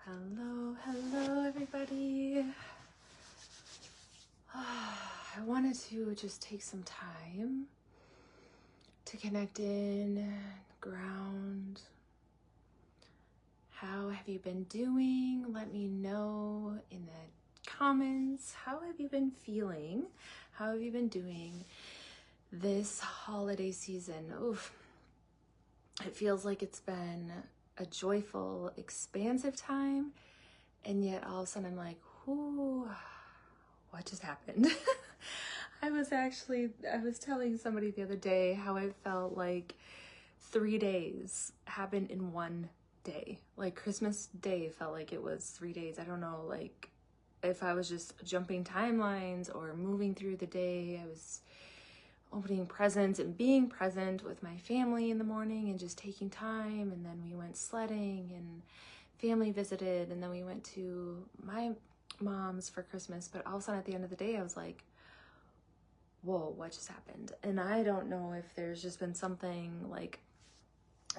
Hello, everybody. I wanted to just take some time to connect in, ground. How have you been doing? Let me know in the comments. How have you been feeling? How have you been doing this holiday season? Oof. It feels like it's been a joyful, expansive time, and yet all of a sudden I'm like, whoo, what just happened? I was telling somebody the other day how it felt like 3 days happened in one day. Like Christmas Day felt like it was 3 days. I don't know, like if I was just jumping timelines or moving through the day. I was opening presents and being present with my family in the morning and just taking time, and then we went sledding and family visited, and then we went to my mom's for Christmas. But all of a sudden at the end of the day I was like, whoa, what just happened? And I don't know if there's just been something like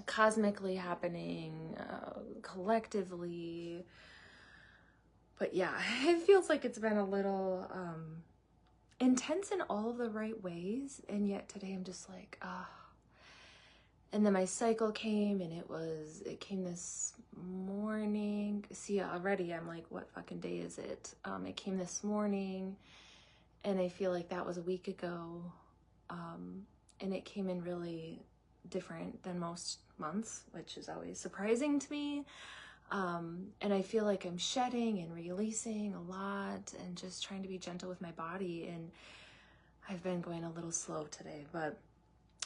cosmically happening, collectively, but yeah, it feels like it's been a little intense in all of the right ways, and yet today I'm just like, and then my cycle came, and it came this morning. See, already I'm like, what fucking day is it? It came this morning, and I feel like that was a week ago, and it came in really different than most months, which is always surprising to me. And I feel like I'm shedding and releasing a lot and just trying to be gentle with my body. And I've been going a little slow today, but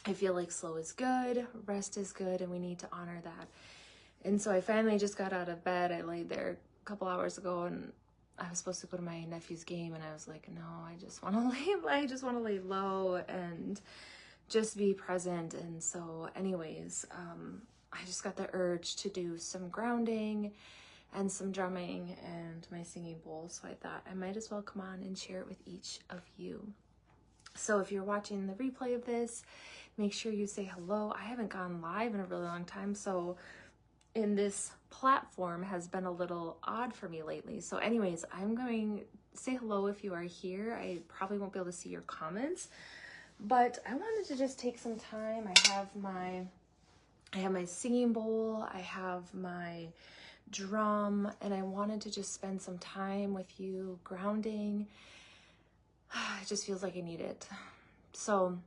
I feel like slow is good, rest is good, and we need to honor that. And so I finally just got out of bed. I laid there a couple hours ago, and I was supposed to go to my nephew's game, and I was like, no, I just want to lay low and just be present. And so anyways, I just got the urge to do some grounding and some drumming and my singing bowl. So I thought I might as well come on and share it with each of you. So if you're watching the replay of this, make sure you say hello. I haven't gone live in a really long time, so in this platform has been a little odd for me lately. So anyways, I'm going to say hello if you are here. I probably won't be able to see your comments, but I wanted to just take some time. I have my singing bowl, I have my drum, and I wanted to just spend some time with you grounding. It just feels like I need it. So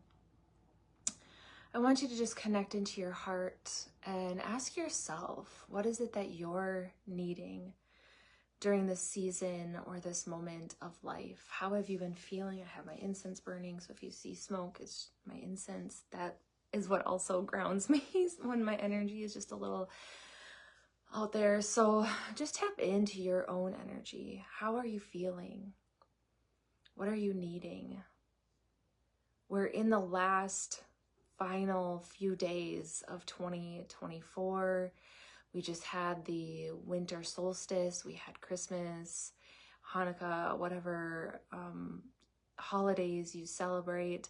I want you to just connect into your heart and ask yourself, what is it that you're needing during this season or this moment of life? How have you been feeling? I have my incense burning, so if you see smoke, it's my incense. That is what also grounds me when my energy is just a little out there. So just tap into your own energy. How are you feeling? What are you needing? We're in the last final few days of 2024. We just had the winter solstice, we had Christmas, Hanukkah, whatever holidays you celebrate.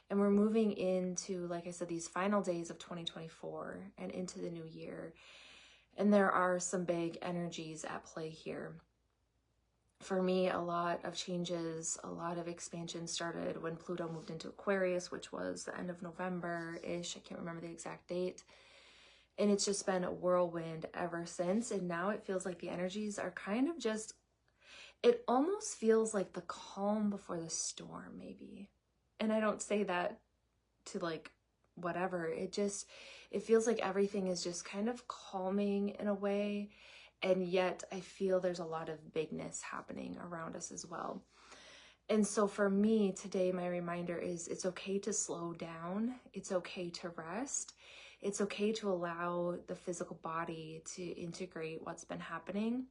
And we're moving into, like I said, these final days of 2024 and into the new year. And there are some big energies at play here. For me, a lot of changes, a lot of expansion started when Pluto moved into Aquarius, which was the end of November-ish. I can't remember the exact date. And it's just been a whirlwind ever since. And now it feels like the energies are kind of just, it almost feels like the calm before the storm, maybe. And I don't say that to like whatever. It feels like everything is just kind of calming in a way. And yet I feel there's a lot of bigness happening around us as well. And so for me today, my reminder is it's okay to slow down. It's okay to rest. It's okay to allow the physical body to integrate what's been happening,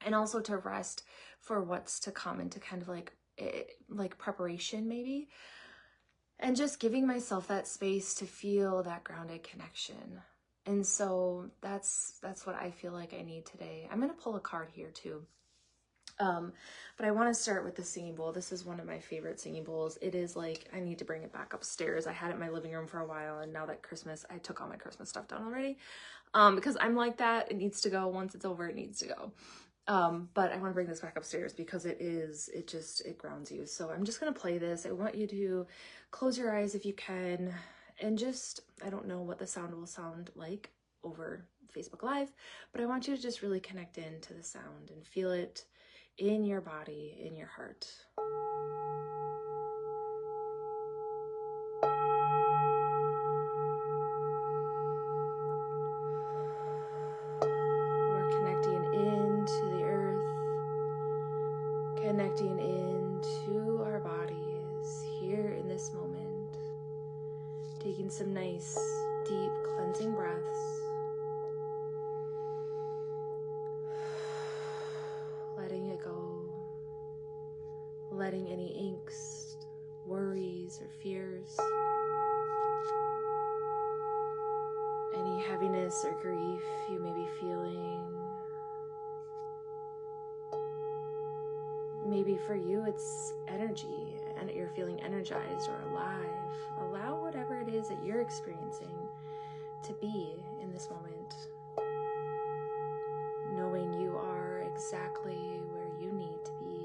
and also to rest for what's to come, and to kind of like preparation maybe, and just giving myself that space to feel that grounded connection. And so that's what I feel like I need today. I'm going to pull a card here too. But I want to start with the singing bowl. This is one of my favorite singing bowls. It is like, I need to bring it back upstairs. I had it in my living room for a while, and now that Christmas, I took all my Christmas stuff down already. Because I'm like that. It needs to go. Once it's over, it needs to go. But I want to bring this back upstairs because it grounds you. So I'm just going to play this. I want you to close your eyes if you can, and just, I don't know what the sound will sound like over Facebook Live, but I want you to just really connect into the sound and feel it in your body, in your heart. We're connecting into the earth, connecting into our bodies here in this moment, taking some nice, deep, cleansing breaths, letting it go, letting any angst, worries, or fears, any heaviness or grief you may be feeling. Maybe for you it's energy and you're feeling energized or alive. Allow whatever it is that you're experiencing to be in this moment, knowing you are exactly where you need to be.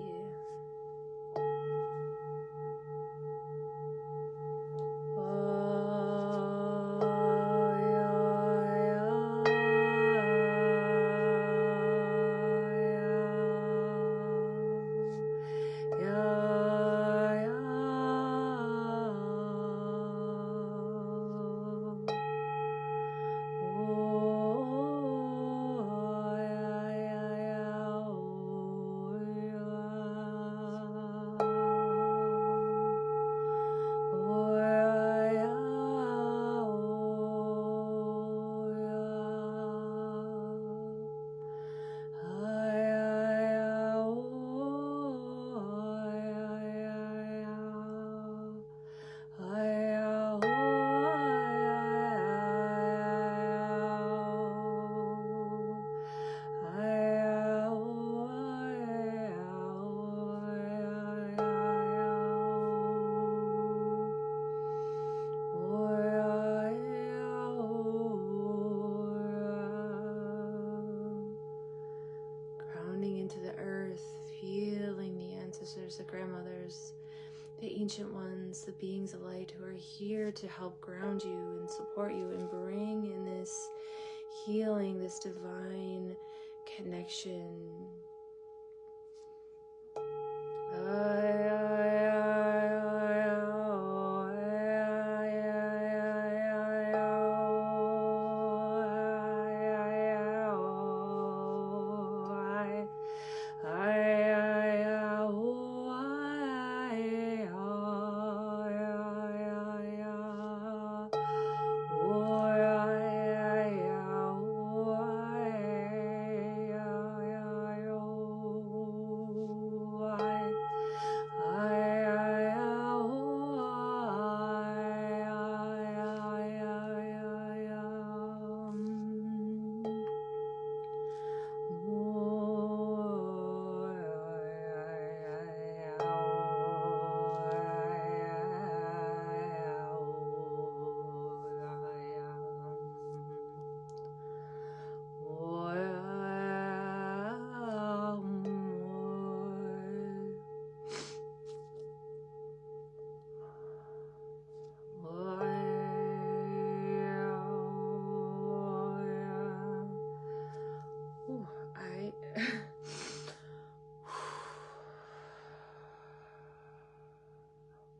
The grandmothers, the ancient ones, the beings of light who are here to help ground you and support you and bring in this healing, this divine connection.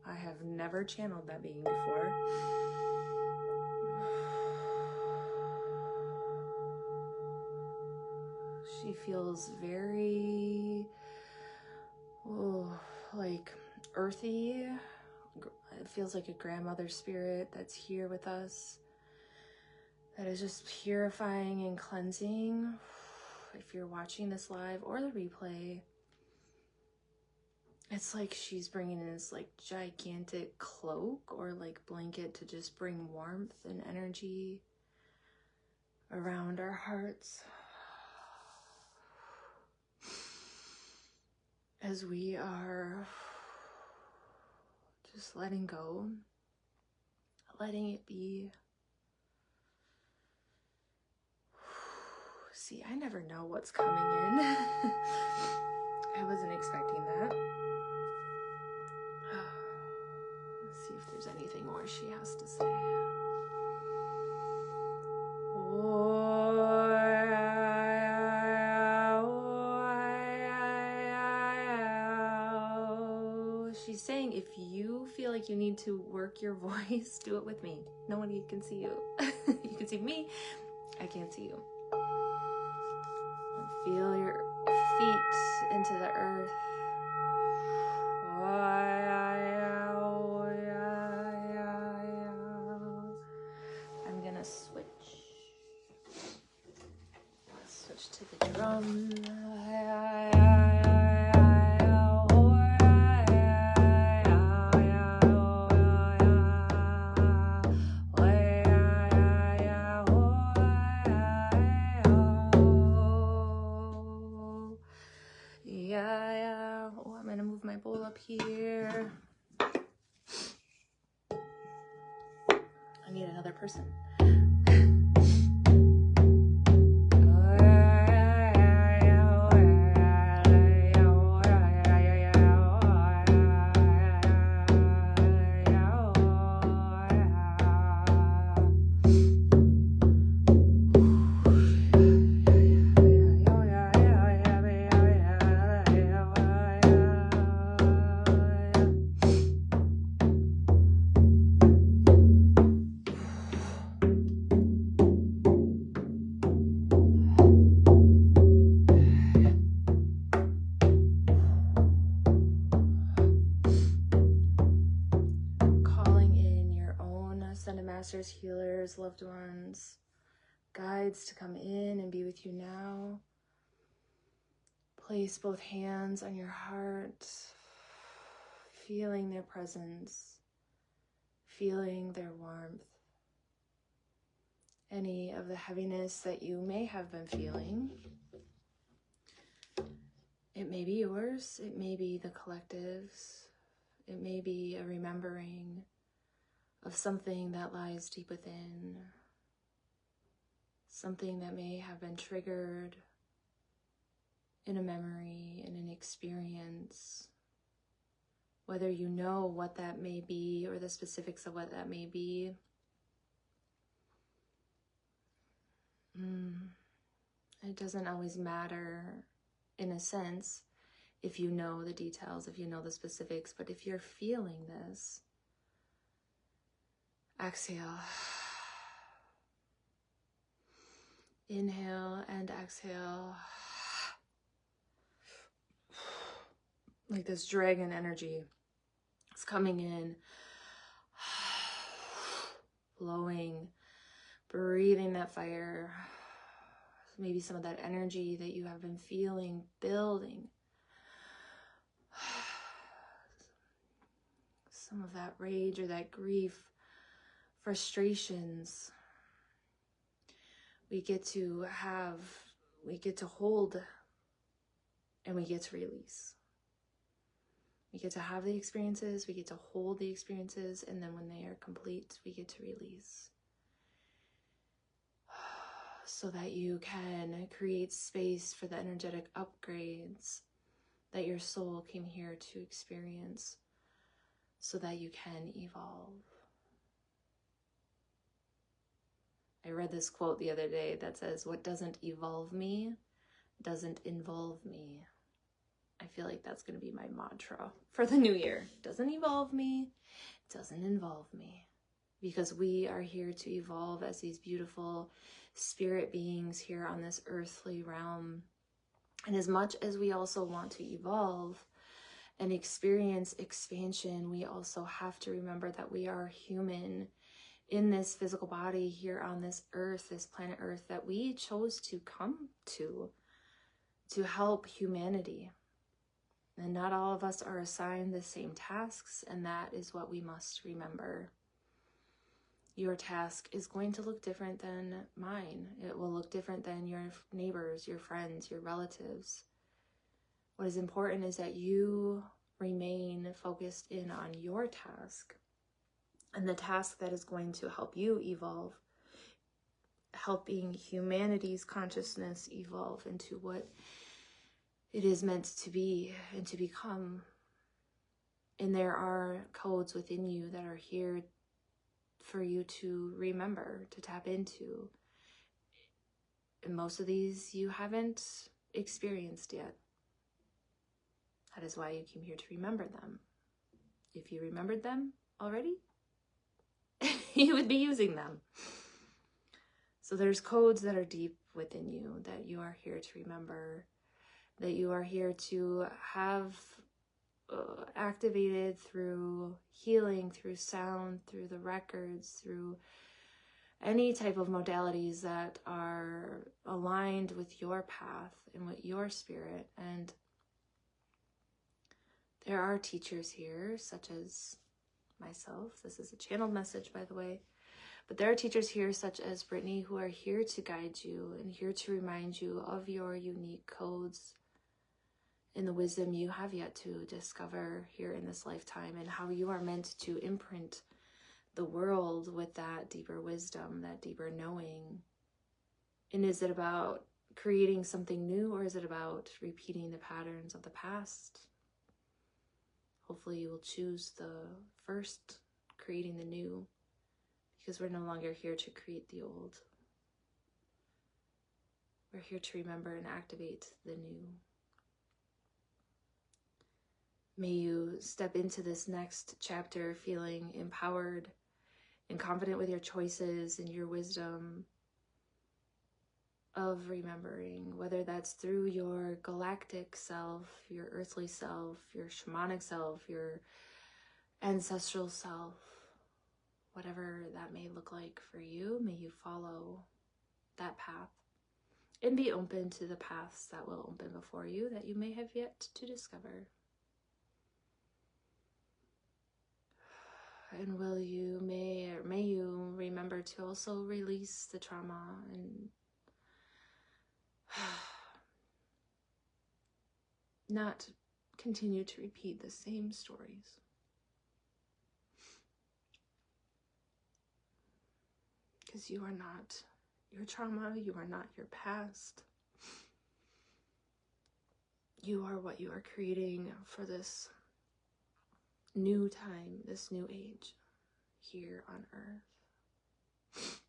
I have never channeled that being before. She feels very, like earthy. It feels like a grandmother spirit that's here with us, that is just purifying and cleansing. If you're watching this live or the replay, it's like she's bringing in this like gigantic cloak or like blanket to just bring warmth and energy around our hearts. as we are just letting go, letting it be. See, I never know what's coming in. I wasn't expecting that. Let's see if there's anything more she has to say. She's saying if you feel like you need to work your voice, do it with me. Nobody can see you. You can see me. I can't see you. Feel your feet into the earth. I'm gonna switch to the drum. Oh, I'm gonna move my bowl up here. I need another person. Masters, healers, loved ones, guides to come in and be with you now. Place both hands on your heart, feeling their presence, feeling their warmth. Any of the heaviness that you may have been feeling, it may be yours, it may be the collective's, it may be a remembering of something that lies deep within, something that may have been triggered in a memory, in an experience, whether you know what that may be or the specifics of what that may be. It doesn't always matter, in a sense, if you know the details, if you know the specifics, but if you're feeling this, exhale. Inhale and exhale. Like this dragon energy is coming in, flowing, breathing that fire. Maybe some of that energy that you have been feeling building. Some of that rage or that grief, frustrations. We get to hold, and we get to release. We get to have the experiences, we get to hold the experiences, and then when they are complete, we get to release. So that you can create space for the energetic upgrades that your soul came here to experience, so that you can evolve. I read this quote the other day that says, "What doesn't evolve me doesn't involve me." I feel like that's going to be my mantra for the new year. Doesn't evolve me, doesn't involve me. Because we are here to evolve as these beautiful spirit beings here on this earthly realm. And as much as we also want to evolve and experience expansion, we also have to remember that we are human in this physical body here on this earth, this planet Earth, that we chose to come to help humanity. And not all of us are assigned the same tasks, and that is what we must remember. Your task is going to look different than mine. It will look different than your neighbors, your friends, your relatives. What is important is that you remain focused in on your task, and the task that is going to help you evolve, helping humanity's consciousness evolve into what it is meant to be and to become. And there are codes within you that are here for you to remember, to tap into. And most of these you haven't experienced yet. That is why you came here to remember them. If you remembered them already, you would be using them. So there's codes that are deep within you that you are here to remember, that you are here to have activated through healing, through sound, through the records, through any type of modalities that are aligned with your path and with your spirit. And there are teachers here, such as myself. This is a channeled message, by the way. But there are teachers here, such as Brittany, who are here to guide you and here to remind you of your unique codes and the wisdom you have yet to discover here in this lifetime, and how you are meant to imprint the world with that deeper wisdom, that deeper knowing. And is it about creating something new, or is it about repeating the patterns of the past? Hopefully you will choose the first, creating the new, because we're no longer here to create the old. We're here to remember and activate the new. May you step into this next chapter feeling empowered and confident with your choices and your wisdom of remembering, whether that's through your galactic self, your earthly self, your shamanic self, your ancestral self, whatever that may look like for you. May you follow that path and be open to the paths that will open before you that you may have yet to discover. And may you remember to also release the trauma and not continue to repeat the same stories. Because you are not your trauma, you are not your past. You are what you are creating for this new time, this new age here on Earth.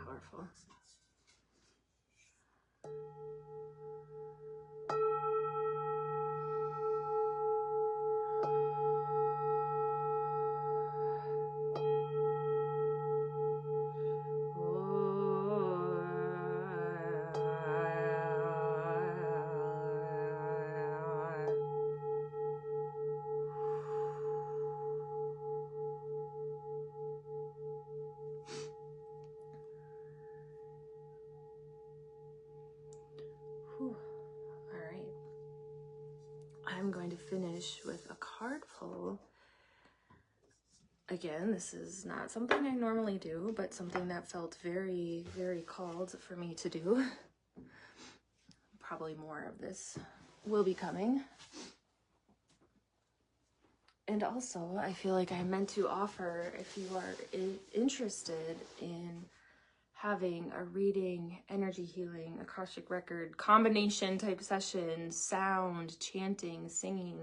Powerful. I'm going to finish with a card pull. Again, this is not something I normally do, but something that felt very, very called for me to do. Probably more of this will be coming. And also, I feel like I meant to offer, if you are interested in having a reading, energy healing, Akashic record, combination type session, sound, chanting, singing,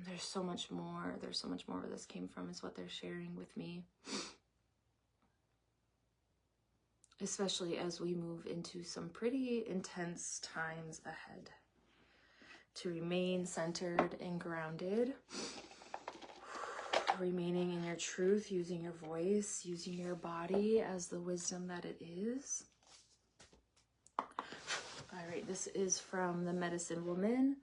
there's so much more. There's so much more where this came from, is what they're sharing with me. Especially as we move into some pretty intense times ahead. To remain centered and grounded. Remaining in your truth, using your voice, using your body as the wisdom that it is. All right, this is from the Medicine Woman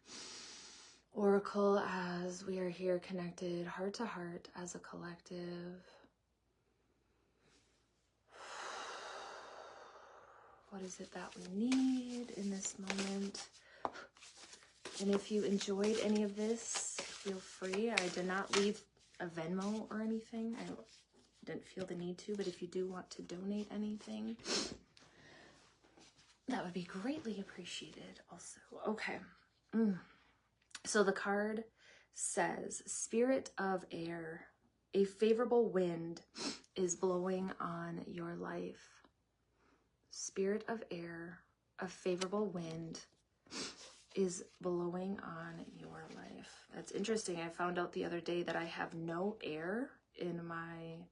Oracle, as we are here connected heart to heart as a collective. What is it that we need in this moment? And if you enjoyed any of this, feel free. I did not leave a Venmo or anything. I didn't feel the need to, but if you do want to donate anything, that would be greatly appreciated also. Okay. So the card says, Spirit of Air, a favorable wind is blowing on your life. Spirit of Air, a favorable wind is blowing on your life. That's interesting. I found out the other day that I have no air in my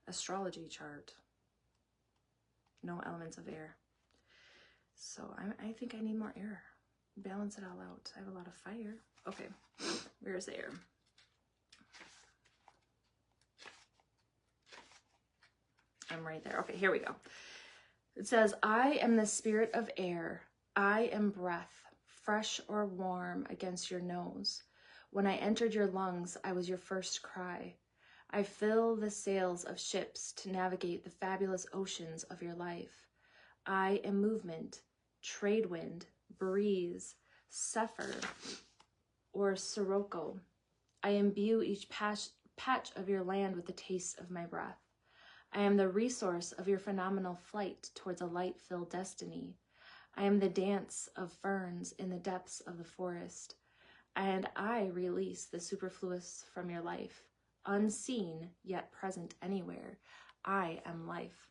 astrology chart. No elements of air. So I think I need more air. Balance it all out. I have a lot of fire. Okay, where's the air? I'm right there. Okay, here we go. It says, I am the spirit of air. I am breath, fresh or warm against your nose. When I entered your lungs, I was your first cry. I fill the sails of ships to navigate the fabulous oceans of your life. I am movement, trade wind, breeze, zephyr, or sirocco. I imbue each patch of your land with the taste of my breath. I am the resource of your phenomenal flight towards a light-filled destiny. I am the dance of ferns in the depths of the forest, and I release the superfluous from your life, unseen yet present anywhere. I am life.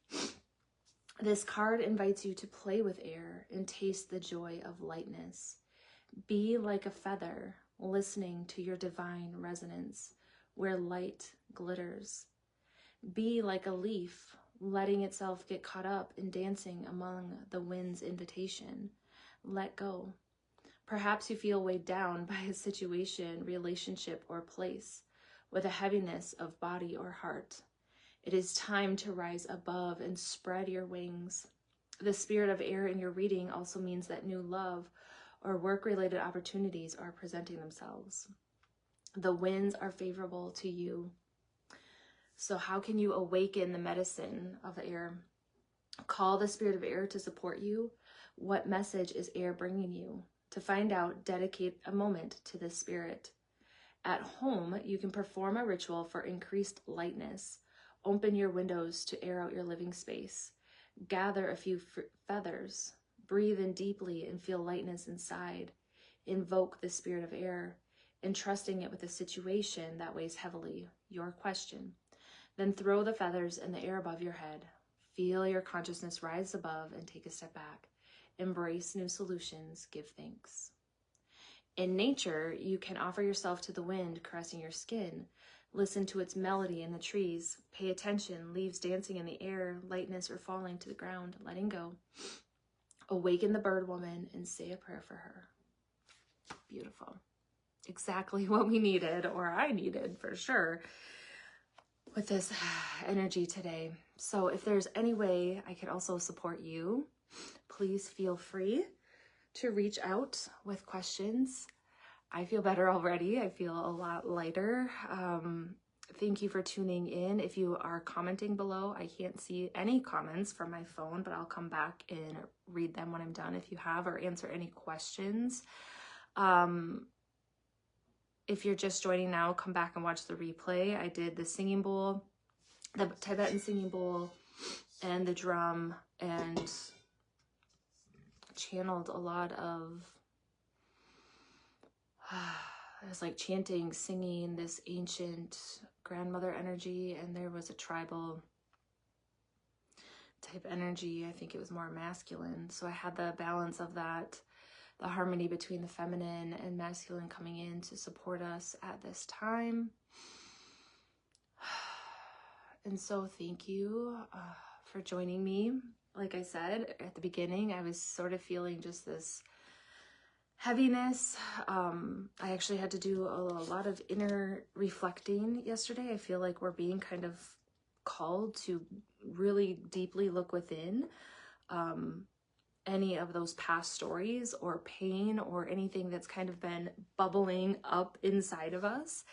This card invites you to play with air and taste the joy of lightness. Be like a feather, listening to your divine resonance, where light glitters. Be like a leaf, letting itself get caught up in dancing among the wind's invitation. Let go. Perhaps you feel weighed down by a situation, relationship, or place, with a heaviness of body or heart. It is time to rise above and spread your wings. The spirit of air in your reading also means that new love or work-related opportunities are presenting themselves. The winds are favorable to you. So how can you awaken the medicine of air? Call the spirit of air to support you. What message is air bringing you? To find out, dedicate a moment to this spirit. At home, you can perform a ritual for increased lightness. Open your windows to air out your living space. Gather a few feathers. Breathe in deeply and feel lightness inside. Invoke the spirit of air, entrusting it with a situation that weighs heavily, your question. Then throw the feathers in the air above your head. Feel your consciousness rise above and take a step back. Embrace new solutions. Give thanks. In nature, you can offer yourself to the wind caressing your skin. Listen to its melody in the trees. Pay attention, leaves dancing in the air, lightness or falling to the ground, letting go. Awaken the bird woman and say a prayer for her. Beautiful. Exactly what we needed, or I needed for sure, with this energy today. So if there's any way I could also support you, please feel free to reach out with questions. I feel better already. I feel a lot lighter. Thank you for tuning in. If you are commenting below, I can't see any comments from my phone, but I'll come back and read them when I'm done if you have, or answer any questions. If you're just joining now, come back and watch the replay. I did the singing bowl, the Tibetan singing bowl, and the drum, and channeled a lot of, it was like chanting, singing this ancient grandmother energy, and there was a tribal type energy. I think it was more masculine. So I had the balance of that, the harmony between the feminine and masculine coming in to support us at this time. And so thank you for joining me. Like I said at the beginning, I was sort of feeling just this heaviness. I actually had to do a lot of inner reflecting yesterday. I feel like we're being kind of called to really deeply look within. any of those past stories or pain or anything that's kind of been bubbling up inside of us.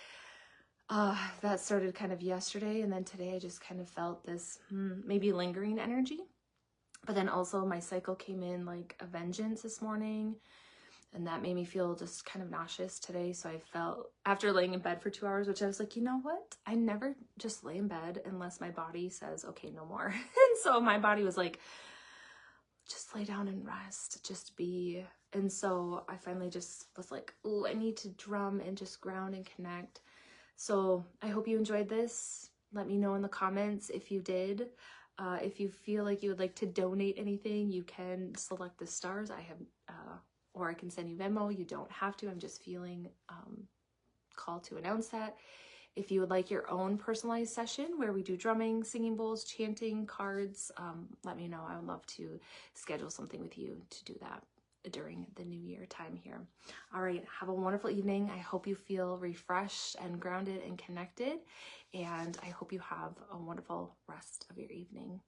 That started kind of yesterday, and then today I just kind of felt this maybe lingering energy. But then also my cycle came in like a vengeance this morning, and that made me feel just kind of nauseous today. So I felt, after laying in bed for 2 hours, which I was like, you know what? I never just lay in bed unless my body says, okay, no more. And so my body was like, just lay down and rest, just be. And so I finally just was like, oh, I need to drum and just ground and connect. So I hope you enjoyed this. Let me know in the comments if you did. If you feel like you would like to donate anything, you can select the stars. I have, or I can send you Venmo. You don't have to. I'm just feeling called to announce that. If you would like your own personalized session where we do drumming, singing bowls, chanting, cards, let me know. I would love to schedule something with you to do that during the new year time here. All right, have a wonderful evening. I hope you feel refreshed and grounded and connected, and I hope you have a wonderful rest of your evening.